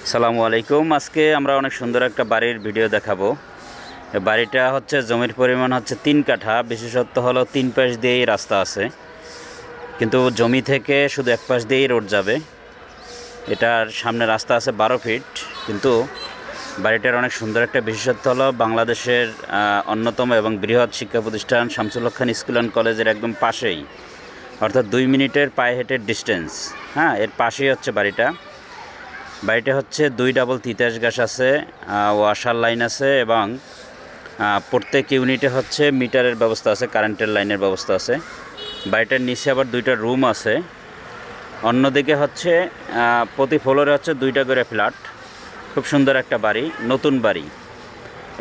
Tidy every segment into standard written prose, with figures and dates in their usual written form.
আসসালামু আলাইকুম। আজকে আমরা অনেক সুন্দর একটা বাড়ির ভিডিও দেখাবো। বাড়িটা হচ্ছে জমির পরিমাণ হচ্ছে 3 কাঠা, বিশেষত্ব হলো 3 পাশ দিয়েই রাস্তা আছে, কিন্তু জমি থেকে শুধু এক পাশ দিয়েই রোড যাবে। এটার সামনে রাস্তা আছে 12 ফিট, কিন্তু বাড়িটার অনেক সুন্দর একটা বিশেষত্ব হলো বাংলাদেশের অন্যতম এবং বৃহৎ শিক্ষা প্রতিষ্ঠান শামসুল হক খান স্কুল অ্যান্ড কলেজের একদম পাশেই, অর্থাৎ 2 মিনিটের পায়ে হেঁটের ডিস্টেন্স। এর পাশেই হচ্ছে বাড়িটা হচ্ছে 2 ডাবল তিতাস গাছ আছে, ওয়াশার লাইন আছে এবং প্রত্যেক ইউনিটে হচ্ছে মিটারের ব্যবস্থা আছে, কারেন্টের লাইনের ব্যবস্থা আছে। বাড়িটার নিচে আবার 2টা রুম আছে। অন্যদিকে হচ্ছে প্রতি ফ্লোরে হচ্ছে 2টা করে ফ্ল্যাট। খুব সুন্দর একটা বাড়ি, নতুন বাড়ি।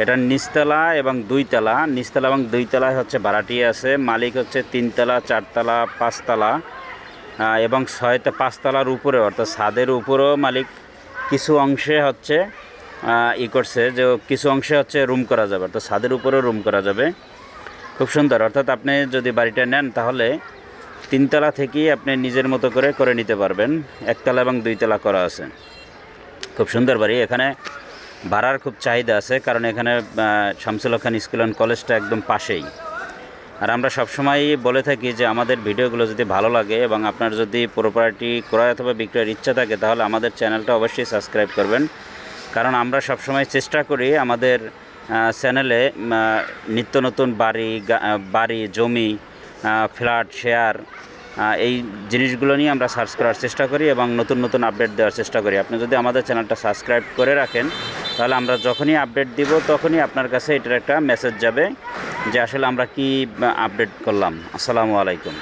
এটার নিচতলা এবং 2 তলা, নিচতলা এবং 2 তলায় হচ্ছে ভাড়াটিয়া আছে। মালিক হচ্ছে 3 তলা, 4 তলা, 5 তলা এবং 5 তলার উপরে, অর্থাৎ ছাদের উপরেও মালিক কিছু অংশে হচ্ছে করছে, যে কিছু অংশে হচ্ছে রুম করা যাবে, অর্থাৎ ছাদের উপরেও রুম করা যাবে। খুব সুন্দর। অর্থাৎ আপনি যদি বাড়িটা নেন তাহলে 3 তলা থেকেই আপনি নিজের মতো করে নিতে পারবেন। 1 তলা এবং 2 তলা করা আছে। খুব সুন্দর বাড়ি। এখানে ভাড়ার খুব চাহিদা আছে, কারণ এখানে শামসুল হক খান স্কুল অ্যান্ড কলেজটা একদম পাশেই। আর আমরা সবসময় বলে থাকি যে আমাদের ভিডিওগুলো যদি ভালো লাগে এবং আপনার যদি প্রপার্টি ক্রয় অথবা বিক্রয়ের ইচ্ছা থাকে, তাহলে আমাদের চ্যানেলটা অবশ্যই সাবস্ক্রাইব করবেন, কারণ আমরা সবসময় চেষ্টা করি আমাদের চ্যানেলে নিত্য নতুন বাড়ি, জমি, ফ্ল্যাট, শেয়ার, এই জিনিসগুলো নিয়ে আমরা সার্চ করার চেষ্টা করি এবং নতুন নতুন আপডেট দেওয়ার চেষ্টা করি। আপনি যদি আমাদের চ্যানেলটা সাবস্ক্রাইব করে রাখেন, তাহলে আমরা যখনই আপডেট দিব তখনই আপনার কাছে এটার একটা মেসেজ যাবে যে আসলে আমরা কি আপডেট করলাম। আসসালামু আলাইকুম।